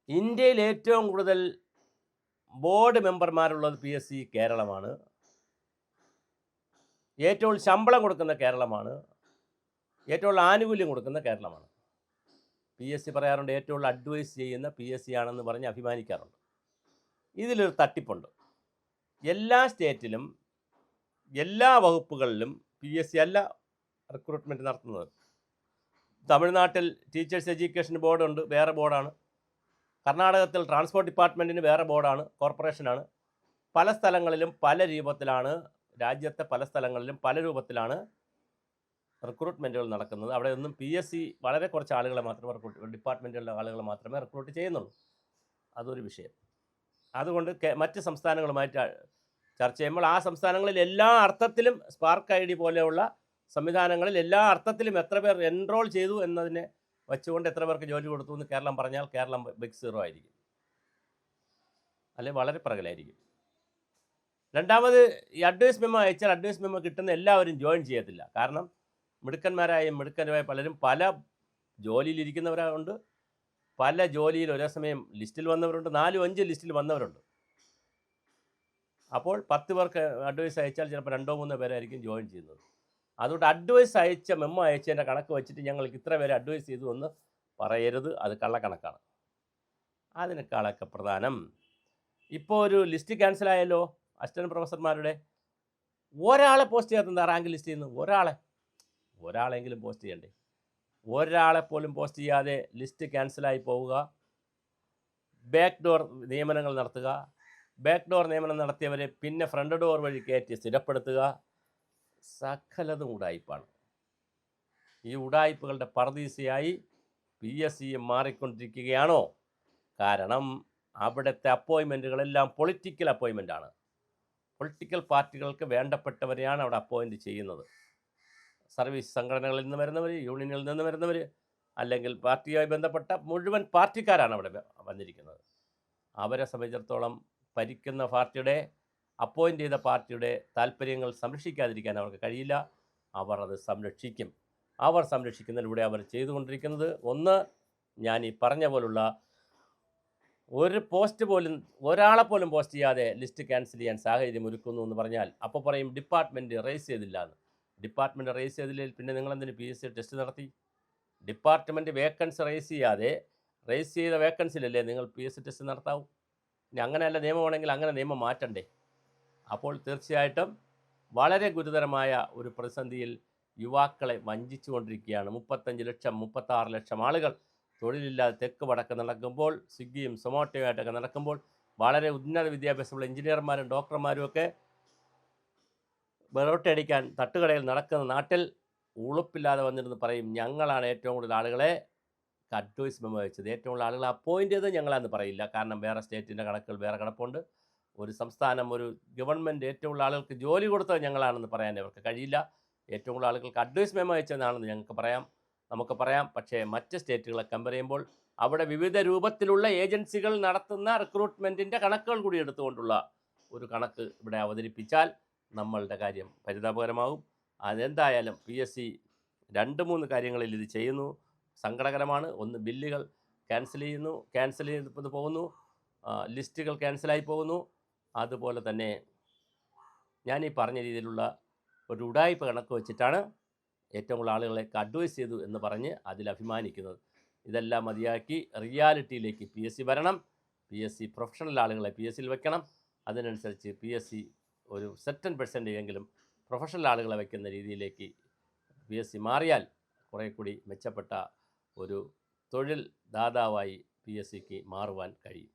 ഇന്ത്യയിൽ ഏറ്റവും കൂടുതൽ ബോർഡ് മെമ്പർമാരുള്ളത് PSC കേരളമാണ്. ഏറ്റവും ശമ്പളം കൊടുക്കുന്ന കേരളമാണ്. ഏറ്റവും ആനുകൂല്യം കൊടുക്കുന്ന കേരളമാണ്. PSC പറയാറുണ്ട് ഏറ്റവും അഡ്വൈസ് ചെയ്യുന്ന PSC ആണെന്ന് പറഞ്ഞ് അഭിമാനിക്കാറുണ്ട്. ഇതിലൊരു തട്ടിപ്പുണ്ട്. എല്ലാ സ്റ്റേറ്റിലും എല്ലാ വകുപ്പുകളിലും PSC അല്ല റിക്രൂട്ട്മെൻറ്റ് നടത്തുന്നത്. തമിഴ്നാട്ടിൽ ടീച്ചേഴ്സ് എഡ്യൂക്കേഷൻ ബോർഡുണ്ട്, വേറെ ബോർഡാണ്. കർണാടകത്തിൽ ട്രാൻസ്പോർട്ട് ഡിപ്പാർട്ട്മെൻറ്റിന് വേറെ ബോർഡാണ്, കോർപ്പറേഷനാണ്. പല സ്ഥലങ്ങളിലും പല രൂപത്തിലാണ്, രാജ്യത്തെ പല സ്ഥലങ്ങളിലും പല രൂപത്തിലാണ് റിക്രൂട്ട്മെൻറ്റുകൾ നടക്കുന്നത്. അവിടെ ഒന്നും PSC വളരെ കുറച്ച് ആളുകളെ മാത്രമേ ഡിപ്പാർട്ട്മെൻറ്റുകളിലെ ആളുകളെ മാത്രമേ റിക്രൂട്ട് ചെയ്യുന്നുള്ളൂ. അതൊരു വിഷയം. അതുകൊണ്ട് മറ്റ് സംസ്ഥാനങ്ങളുമായിട്ട് ചർച്ച ചെയ്യുമ്പോൾ ആ സംസ്ഥാനങ്ങളിൽ എല്ലാ അർത്ഥത്തിലും സ്പാർക്ക് ID പോലെയുള്ള സംവിധാനങ്ങളിൽ എല്ലാ അർത്ഥത്തിലും എത്ര പേർ എൻറോൾ ചെയ്തു എന്നതിനെ വെച്ചുകൊണ്ട് എത്ര പേർക്ക് ജോലി കൊടുത്തു എന്ന് കേരളം പറഞ്ഞാൽ കേരളം ബിഗ് സീറോ ആയിരിക്കും, അല്ലെങ്കിൽ വളരെ പിറകിലായിരിക്കും. രണ്ടാമത്, ഈ അഡ്വൈസ് മെമ്മോ അയച്ചാൽ അഡ്വൈസ് മെമ്മോ കിട്ടുന്ന എല്ലാവരും ജോയിൻ ചെയ്യത്തില്ല. കാരണം മിടുക്കന്മാരായ പലരും പല ജോലിയിലിരിക്കുന്നവരുണ്ട്, പല ജോലിയിൽ ഒരേ സമയം ലിസ്റ്റിൽ വന്നവരുണ്ട്, 4-5 ലിസ്റ്റിൽ വന്നവരുണ്ട്. അപ്പോൾ 10 പേർക്ക് അഡ്വൈസ് അയച്ചാൽ ചിലപ്പോൾ 2-3 പേരായിരിക്കും ജോയിൻ ചെയ്യുന്നത്. അതുകൊണ്ട് അഡ്വൈസ് മെമ്മോ അയച്ചതിൻ്റെ കണക്ക് വെച്ചിട്ട് ഞങ്ങൾക്ക് ഇത്ര പേരെ അഡ്വൈസ് ചെയ്തു എന്ന് പറയരുത്, അത് കള്ളക്കണക്കാണ്. അതിനേക്കാളൊക്കെ പ്രധാനം, ഇപ്പോൾ ഒരു ലിസ്റ്റ് ക്യാൻസലായല്ലോ അസിസ്റ്റന്റ് പ്രൊഫസർമാരുടെ. ഒരാളെ പോസ്റ്റ് ചെയ്യാത്ത റാങ്ക് ലിസ്റ്റിൽ നിന്ന് ഒരാളെങ്കിലും പോസ്റ്റ് ചെയ്യണ്ടേ? ഒരാളെ പോലും പോസ്റ്റ് ചെയ്യാതെ ലിസ്റ്റ് ക്യാൻസലായി പോവുക, ബാക്ക് ഡോർ നിയമനങ്ങൾ നടത്തുക, ബാക്ക് ഡോർ നിയമനം നടത്തിയവരെ പിന്നെ ഫ്രണ്ട് ഡോർ വഴി കയറ്റി സ്ഥിരപ്പെടുത്തുക, സകലതും ഉടായിപ്പാണ്. ഈ ഉടായിപ്പുകളുടെ പർദീസയായി PSC മാറിക്കൊണ്ടിരിക്കുകയാണോ? കാരണം അവിടുത്തെ അപ്പോയിൻമെൻറ്റുകളെല്ലാം പൊളിറ്റിക്കൽ അപ്പോയിൻമെൻറ്റാണ്. പൊളിറ്റിക്കൽ പാർട്ടികൾക്ക് വേണ്ടപ്പെട്ടവരെയാണ് അവിടെ അപ്പോയിൻറ്റ് ചെയ്യുന്നത്. സർവീസ് സംഘടനകളിൽ നിന്ന് വരുന്നവർ, യൂണിയനിൽ നിന്ന് വരുന്നവർ, അല്ലെങ്കിൽ പാർട്ടിയുമായി ബന്ധപ്പെട്ട മുഴുവൻ പാർട്ടിക്കാരാണ് അവിടെ വന്നിരിക്കുന്നത്. അവരെ സംബന്ധിച്ചിടത്തോളം ഭരിക്കുന്ന പാർട്ടിയുടെ, അപ്പോയിൻ്റ് ചെയ്ത പാർട്ടിയുടെ താല്പര്യങ്ങൾ സംരക്ഷിക്കാതിരിക്കാൻ അവർക്ക് കഴിയില്ല. അവർ അത് സംരക്ഷിക്കും. അവർ സംരക്ഷിക്കുന്നതിലൂടെ അവർ ചെയ്തുകൊണ്ടിരിക്കുന്നത്, ഒന്ന്, ഞാൻ ഈ പറഞ്ഞ പോലുള്ള ഒരു പോസ്റ്റ് പോലും, ഒരാളെ പോലും പോസ്റ്റ് ചെയ്യാതെ ലിസ്റ്റ് ക്യാൻസൽ ചെയ്യാൻ സാഹചര്യം ഒരുക്കുന്നു എന്ന് പറഞ്ഞാൽ അപ്പോൾ പറയും ഡിപ്പാർട്ട്മെൻറ്റ് റേസ് ചെയ്തില്ല എന്ന്. ഡിപ്പാർട്ട്മെൻറ്റ് റേസ് ചെയ്തില്ലെങ്കിൽ പിന്നെ നിങ്ങളെന്തിന് PSC ടെസ്റ്റ് നടത്തി? ഡിപ്പാർട്ട്മെൻറ്റ് വേക്കൻസി റേസ് ചെയ്യാതെ, റേസ് ചെയ്ത വേക്കൻസിയിലല്ലേ നിങ്ങൾ PSC ടെസ്റ്റ് നടത്താവൂ. ഇനി അങ്ങനെയല്ല നിയമമാണെങ്കിൽ അങ്ങനെ നിയമം മാറ്റണ്ടേ? അപ്പോൾ തീർച്ചയായിട്ടും വളരെ ഗുരുതരമായ ഒരു പ്രതിസന്ധിയിൽ യുവാക്കളെ വഞ്ചിച്ചു കൊണ്ടിരിക്കുകയാണ്. 35 ലക്ഷം 36 ലക്ഷം ആളുകൾ തൊഴിലില്ലാതെ തെക്ക് വടക്ക് നടക്കുമ്പോൾ, സ്വിഗ്ഗിയും സൊമാറ്റോയുമായിട്ടൊക്കെ നടക്കുമ്പോൾ, വളരെ ഉന്നത വിദ്യാഭ്യാസമുള്ള എഞ്ചിനീയർമാരും ഡോക്ടർമാരും ഒക്കെ ബെറോട്ടയടിക്കാൻ തട്ടുകടയിൽ നടക്കുന്ന നാട്ടിൽ ഉളുപ്പില്ലാതെ വന്നിരുന്ന് പറയും, ഞങ്ങളാണ് ഏറ്റവും കൂടുതൽ ആളുകളെ അഡ്വൈസ് മെമ്മോ അയച്ചത്, ഏറ്റവും കൂടുതൽ ആളുകളെ അപ്പോയിൻ്റ് ചെയ്തത് ഞങ്ങളാന്ന് പറയില്ല. കാരണം വേറെ സ്റ്റേറ്റിൻ്റെ കണക്കുകൾ വേറെ കിടപ്പുണ്ട്. ഒരു സംസ്ഥാനം, ഒരു ഗവൺമെൻറ് ഏറ്റവും കൂടുതൽ ആളുകൾക്ക് ജോലി കൊടുത്തത് ഞങ്ങളാണെന്ന് പറയാൻ അവർക്ക് കഴിയില്ല. ഏറ്റവും കൂടുതൽ ആളുകൾക്ക് അഡ്വൈസ് മെമ്മോ അയച്ചതാണെന്ന് നമുക്ക് പറയാം. പക്ഷേ മറ്റ് സ്റ്റേറ്റുകളെ കമ്പയർ ചെയ്യുമ്പോൾ അവിടെ വിവിധ രൂപത്തിലുള്ള ഏജൻസികൾ നടത്തുന്ന റിക്രൂട്ട്മെൻറ്റിൻ്റെ കണക്കുകൾ കൂടി എടുത്തുകൊണ്ടുള്ള ഒരു കണക്ക് ഇവിടെ അവതരിപ്പിച്ചാൽ നമ്മളുടെ കാര്യം പരിതാപകരമാകും. അതെന്തായാലും PSC 2-3 കാര്യങ്ങളിൽ ഇത് ചെയ്യുന്നു. സങ്കടകരമാണ്. ഒന്ന്, ബില്ലുകൾ ക്യാൻസൽ ചെയ്ത് പോകുന്നു, ലിസ്റ്റുകൾ ക്യാൻസലായി പോകുന്നു. അതുപോലെ തന്നെ ഞാൻ ഈ പറഞ്ഞ രീതിയിലുള്ള ഒരു ഉടായ്പ കണക്ക് വെച്ചിട്ടാണ് ഏറ്റവും കൂടുതൽ ആളുകളെ അഡ്വൈസ് ചെയ്തു എന്ന് പറഞ്ഞ് അതിൽ അഭിമാനിക്കുന്നത്. ഇതെല്ലാം മതിയാക്കി റിയാലിറ്റിയിലേക്ക് PSC വരണം. PSC പ്രൊഫഷണൽ ആളുകളെ PSCയിൽ വെക്കണം. അതിനനുസരിച്ച് PSC ഒരു സെർട്ടൻ പെർസെൻറ്റേജ് എങ്കിലും പ്രൊഫഷണൽ ആളുകളെ വയ്ക്കുന്ന രീതിയിലേക്ക് PSC മാറിയാൽ കുറേ കൂടി മെച്ചപ്പെട്ട ഒരു തൊഴിൽ ദാതാവായി PSCക്ക് മാറുവാൻ കഴിയും.